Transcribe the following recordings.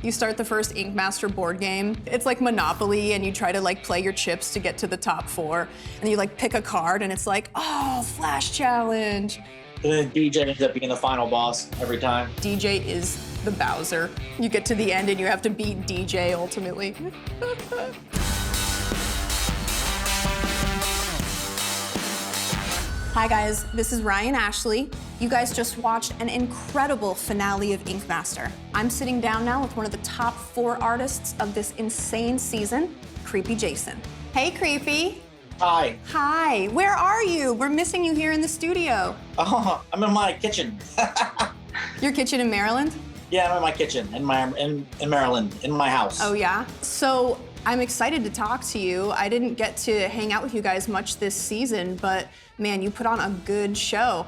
You start the first Ink Master board game. It's like Monopoly, and you try to like play your chips to get to the top 4, and you like pick a card, and it's like, oh, Flash Challenge. And then DJ ends up being the final boss every time. DJ is the Bowser. You get to the end, and you have to beat DJ ultimately. Hi guys, this is Ryan Ashley. You guys just watched an incredible finale of Ink Master. I'm sitting down now with one of the top 4 artists of this insane season, Creepy Jason. Hey Creepy. Hi. Hi, where are you? We're missing you here in the studio. Oh, I'm in my kitchen. Your kitchen in Maryland? Yeah, I'm in my kitchen in Maryland, in my house. Oh yeah? So I'm excited to talk to you. I didn't get to hang out with you guys much this season, but man, you put on a good show.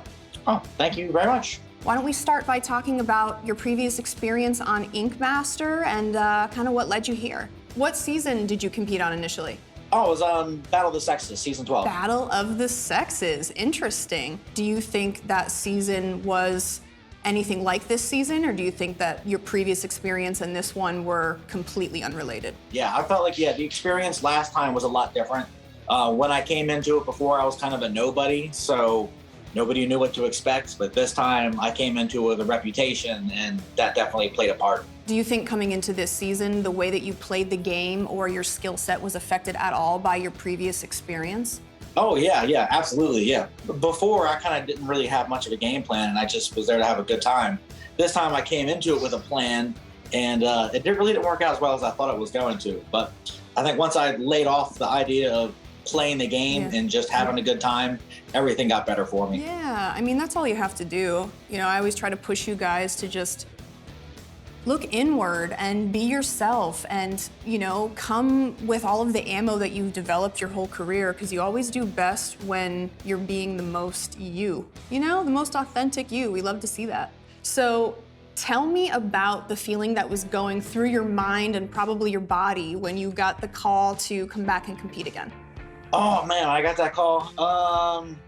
Oh, thank you very much. Why don't we start by talking about your previous experience on Ink Master and kind of what led you here? What season did you compete on initially? Oh, it was on Battle of the Sexes, season 12. Battle of the Sexes, interesting. Do you think that season was anything like this season, or do you think that your previous experience and this one were completely unrelated? Yeah, I felt like, the experience last time was a lot different. When I came into it before, I was kind of a nobody, so nobody knew what to expect, but this time I came into it with a reputation, and that definitely played a part. Do you think coming into this season, the way that you played the game or your skill set was affected at all by your previous experience? Oh, yeah, absolutely, yeah. Before, I kind of didn't really have much of a game plan, and I just was there to have a good time. This time, I came into it with a plan, and it really didn't work out as well as I thought it was going to. But I think once I laid off the idea of playing the game and just having a good time, everything got better for me. Yeah, I mean, that's all you have to do. You know, I always try to push you guys to just look inward and be yourself and, you know, come with all of the ammo that you've developed your whole career, because you always do best when you're being the most you know, the most authentic you. We love to see that. So tell me about the feeling that was going through your mind and probably your body when you got the call to come back and compete again. Oh man, I got that call.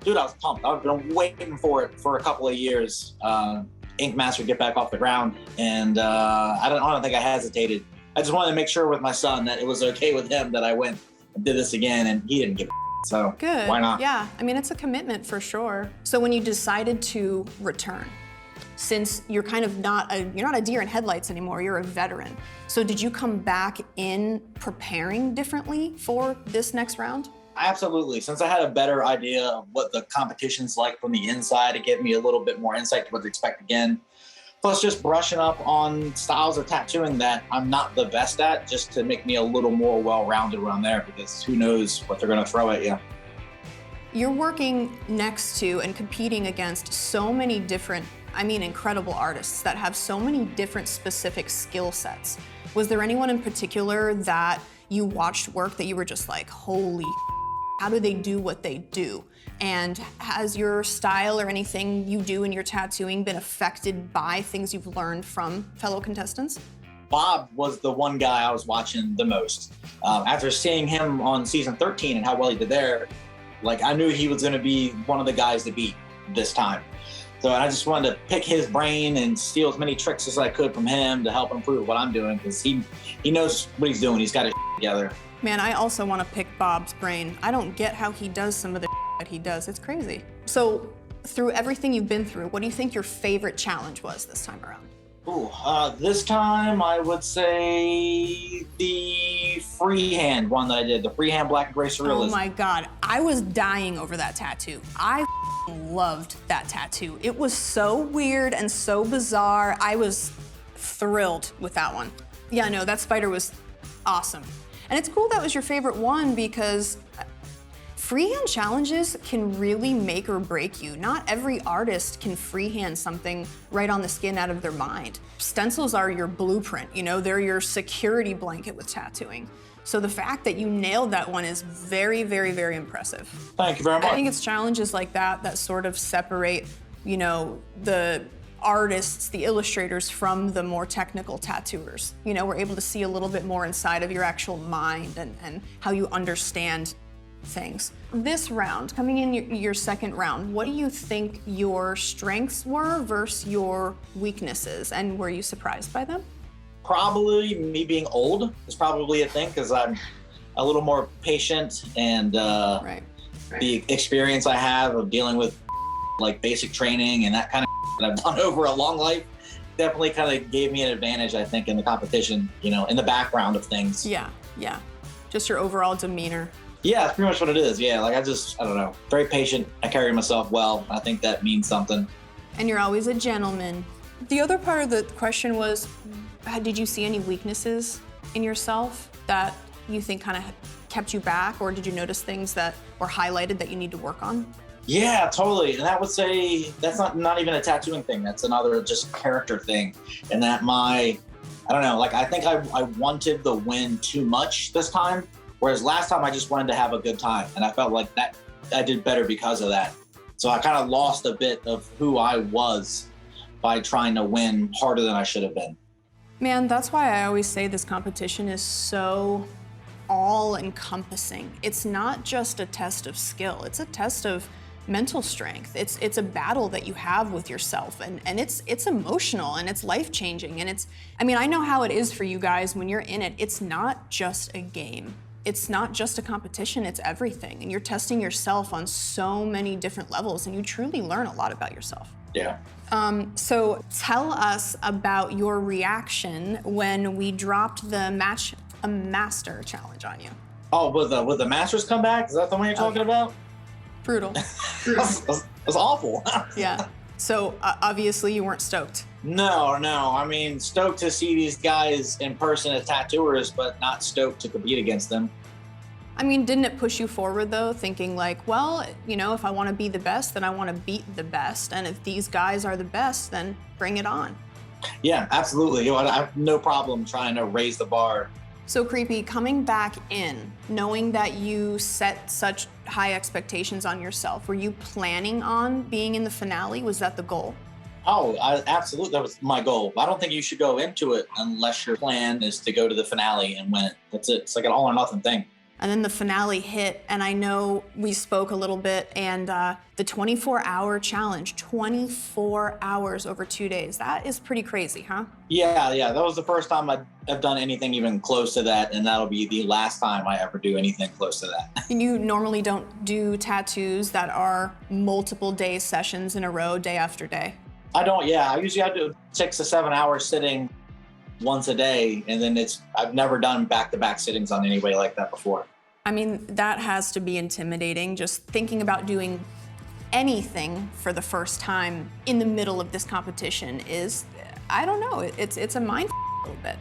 Dude, I was pumped. I've been waiting for it for a couple of years. Ink Master get back off the ground, and I don't think I hesitated. I just wanted to make sure with my son that it was okay with him that I went and did this again, and he didn't give a so good. Why not? Yeah, I mean, it's a commitment for sure. So when you decided to return, since you're kind of you're not a deer in headlights anymore, you're a veteran. So did you come back in preparing differently for this next round? Absolutely. Since I had a better idea of what the competition's like from the inside, it gave me a little bit more insight to what to expect again. Plus just brushing up on styles of tattooing that I'm not the best at, just to make me a little more well-rounded around there, because who knows what they're gonna throw at you. You're working next to and competing against so many different, I mean, incredible artists that have so many different specific skill sets. Was there anyone in particular that you watched work that you were just like, holy, how do they do what they do? And has your style or anything you do in your tattooing been affected by things you've learned from fellow contestants? Bob was the one guy I was watching the most. After seeing him on season 13 and how well he did there, like I knew he was gonna be one of the guys to beat this time. So I just wanted to pick his brain and steal as many tricks as I could from him to help improve what I'm doing, because he knows what he's doing. He's got it together. Man, I also want to pick Bob's brain. I don't get how he does some of the that he does. It's crazy. So through everything you've been through, what do you think your favorite challenge was this time around? Ooh, this time I would say the freehand one that I did, the freehand black and gray surrealism. Oh my God, I was dying over that tattoo. I loved that tattoo. It was so weird and so bizarre. I was thrilled with that one. Yeah, no, that spider was awesome. And it's cool that was your favorite one, because freehand challenges can really make or break you. Not every artist can freehand something right on the skin out of their mind. Stencils are your blueprint, you know, they're your security blanket with tattooing. So the fact that you nailed that one is very, very, very impressive. Thank you very much. I think it's challenges like that that sort of separate, you know, the artists, the illustrators, from the more technical tattooers. You know, we're able to see a little bit more inside of your actual mind and how you understand things. This round, coming in your second round, what do you think your strengths were versus your weaknesses, and were you surprised by them? Probably me being old is probably a thing because I'm a little more patient and Right. the experience I have of dealing with like basic training and that kind of that I've done over a long life definitely kind of gave me an advantage, I think, in the competition, you know, in the background of things. Yeah, yeah. Just your overall demeanor. Yeah, that's pretty much what it is. Yeah, like I don't know, very patient. I carry myself well. I think that means something. And you're always a gentleman. The other part of the question was, did you see any weaknesses in yourself that you think kind of kept you back, or did you notice things that were highlighted that you need to work on? Yeah, totally. And I would say that's not even a tattooing thing. That's another just character thing. And that I don't know, like I think I wanted the win too much this time, whereas last time I just wanted to have a good time. And I felt like that I did better because of that. So I kind of lost a bit of who I was by trying to win harder than I should have been. Man, that's why I always say this competition is so all-encompassing. It's not just a test of skill, it's a test of mental strength. It's a battle that you have with yourself, and it's emotional and it's life-changing, and I mean, I know how it is for you guys when you're in it. It's not just a game. It's not just a competition, it's everything. And you're testing yourself on so many different levels, and you truly learn a lot about yourself. Yeah. So tell us about your reaction when we dropped the Match a Master challenge on you. Oh, with the Masters come back? Is that the one you're talking about? Brutal. That's awful. Yeah. So obviously you weren't stoked. No. I mean, stoked to see these guys in person as tattooers, but not stoked to compete against them. I mean, didn't it push you forward though, thinking like, well, you know, if I want to be the best, then I want to beat the best. And if these guys are the best, then bring it on. Yeah, absolutely. You know, I have no problem trying to raise the bar. So Creepy, coming back in, knowing that you set such high expectations on yourself, were you planning on being in the finale? Was that the goal? Oh, absolutely. That was my goal. I don't think you should go into it unless your plan is to go to the finale and win it. That's it. It's like an all or nothing thing. And then the finale hit, and I know we spoke a little bit, and the 24-hour challenge, 24 hours over 2 days. That is pretty crazy, huh? Yeah. That was the first time I've done anything even close to that, and that'll be the last time I ever do anything close to that. And you normally don't do tattoos that are multiple day sessions in a row, day after day? I don't, yeah. I usually do 6 to 7 hours sitting once a day, and then I've never done back-to-back sittings on anybody like that before. I mean, that has to be intimidating, just thinking about doing anything for the first time in the middle of this competition is, I don't know, it's a mind a little bit.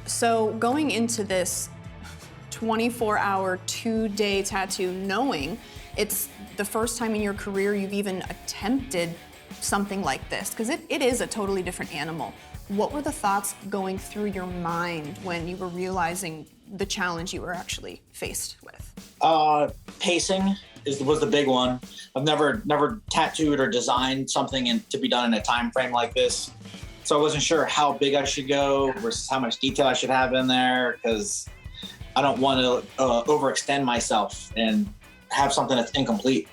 So going into this 24-hour, 2-day tattoo, knowing it's the first time in your career you've even attempted something like this, because it is a totally different animal. What were the thoughts going through your mind when you were realizing the challenge you were actually faced with? Pacing was the big one. I've never tattooed or designed something to be done in a time frame like this. So I wasn't sure how big I should go versus how much detail I should have in there, because I don't want to overextend myself and have something that's incomplete.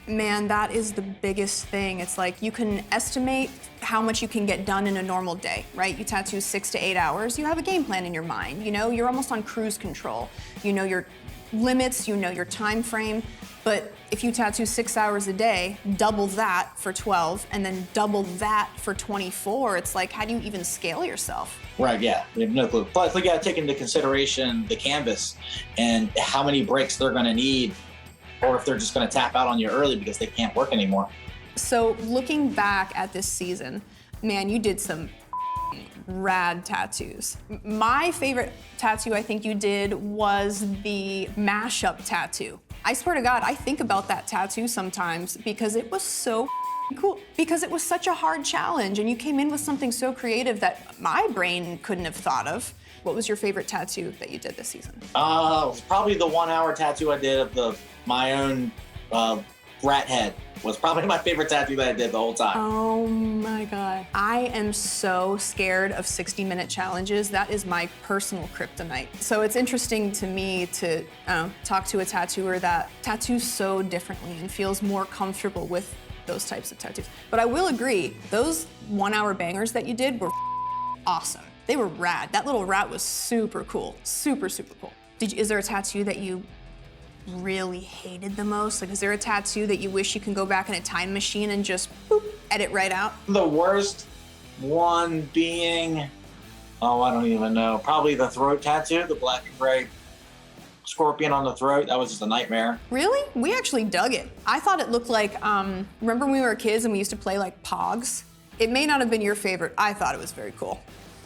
Man, that is the biggest thing. It's like you can estimate how much you can get done in a normal day, right? You tattoo 6 to 8 hours, you have a game plan in your mind. You know, you're almost on cruise control. You know your limits, you know your time frame. But if you tattoo 6 hours a day, double that for 12, and then double that for 24, it's like, how do you even scale yourself? Right, yeah, you have no clue. Plus, we got to take into consideration the canvas and how many breaks they're going to need, or if they're just going to tap out on you early because they can't work anymore. So looking back at this season, man, you did some rad tattoos. My favorite tattoo I think you did was the mashup tattoo. I swear to God, I think about that tattoo sometimes because it was so cool. Because it was such a hard challenge and you came in with something so creative that my brain couldn't have thought of. What was your favorite tattoo that you did this season? It was probably the 1 hour tattoo I did of my own rat head. Was probably my favorite tattoo that I did the whole time. Oh my God. I am so scared of 60-minute challenges. That is my personal kryptonite. So it's interesting to me to talk to a tattooer that tattoos so differently and feels more comfortable with those types of tattoos. But I will agree, those 1 hour bangers that you did were awesome. They were rad. That little rat was super cool. Super, super cool. Is there a tattoo that you really hated the most? Like, is there a tattoo that you wish you can go back in a time machine and just boop, edit right out? The worst one being, oh, I don't even know. Probably the throat tattoo, the black and gray scorpion on the throat. That was just a nightmare. Really? We actually dug it. I thought it looked like, remember when we were kids and we used to play like Pogs? It may not have been your favorite. I thought it was very cool.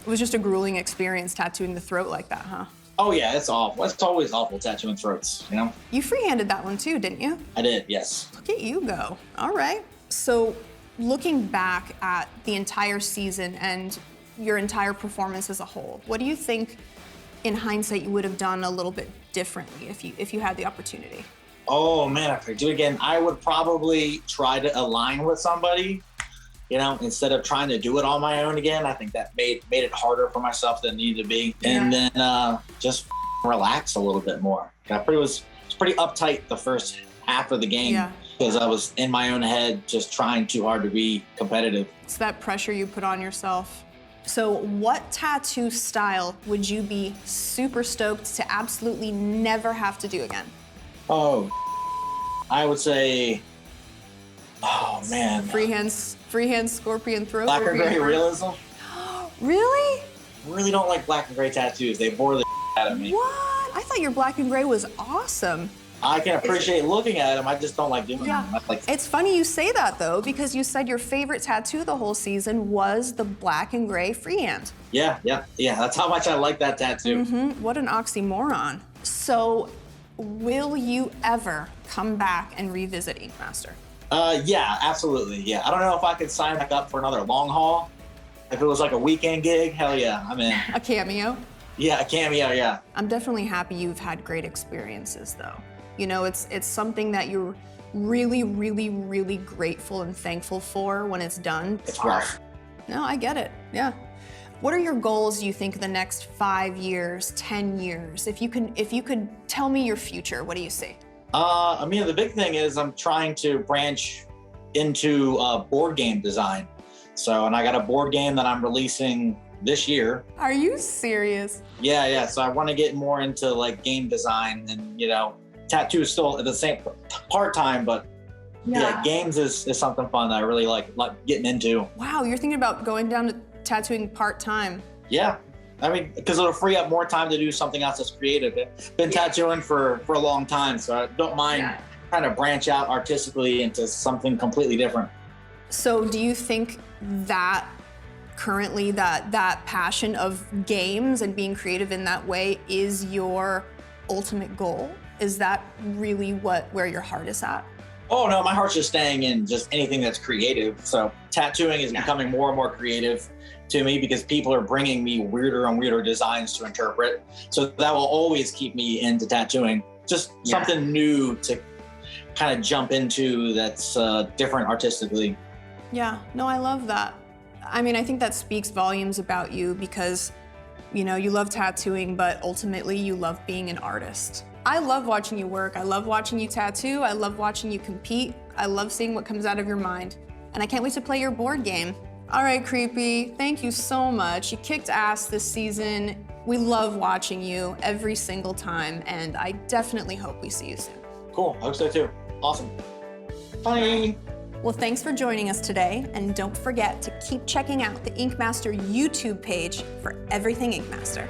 It was just a grueling experience tattooing the throat like that, huh? Oh yeah, it's awful. It's always awful tattooing throats, you know? You freehanded that one too, didn't you? I did, yes. Look at you go. All right. So looking back at the entire season and your entire performance as a whole, what do you think in hindsight you would have done a little bit differently if you had the opportunity? Oh man, if I do it again, I would probably try to align with somebody, you know, instead of trying to do it on my own again. I think that made it harder for myself than it needed to be. Yeah. And then just relax a little bit more. I was pretty uptight the first half of the game because I was in my own head just trying too hard to be competitive. It's that pressure you put on yourself. So what tattoo style would you be super stoked to absolutely never have to do again? Oh, I would say, oh man. Freehand scorpion throat. Black and gray realism. Really? I really don't like black and gray tattoos. They bore the out of me. What? I thought your black and gray was awesome. I can appreciate looking at them. I just don't like doing them. It's funny you say that though, because you said your favorite tattoo the whole season was the black and gray freehand. Yeah. That's how much I like that tattoo. What an oxymoron. So, will you ever come back and revisit Ink Master? Yeah, absolutely. Yeah, I don't know if I could sign back up for another long haul. If it was like a weekend gig, hell yeah, I'm in. A cameo? Yeah, a cameo, yeah. I'm definitely happy you've had great experiences though. You know, it's something that you're really, really, really grateful and thankful for when it's done. It's rough. No, I get it, yeah. What are your goals, you think, the next 5 years, 10 years? If you could tell me your future, what do you see? I mean, the big thing is I'm trying to branch into board game design. So, and I got a board game that I'm releasing this year. Are you serious? Yeah. So I want to get more into like game design and, you know, tattoo is still at the same part-time, but yeah, games is something fun that I really like getting into. Wow, you're thinking about going down to tattooing part-time. Yeah. I mean, because it'll free up more time to do something else that's creative. I've been tattooing for a long time, so I don't mind trying to branch out artistically into something completely different. So do you think that currently that passion of games and being creative in that way is your ultimate goal? Is that really where your heart is at? Oh no, my heart's just staying in just anything that's creative. So tattooing is becoming more and more creative to me because people are bringing me weirder and weirder designs to interpret. So that will always keep me into tattooing. Just something new to kind of jump into that's different artistically. Yeah, no, I love that. I mean, I think that speaks volumes about you because, you know, you love tattooing, but ultimately you love being an artist. I love watching you work. I love watching you tattoo. I love watching you compete. I love seeing what comes out of your mind. And I can't wait to play your board game. All right, Creepy, thank you so much. You kicked ass this season. We love watching you every single time, and I definitely hope we see you soon. Cool, I hope so too. Awesome. Bye. Well, thanks for joining us today, and don't forget to keep checking out the Ink Master YouTube page for everything Ink Master.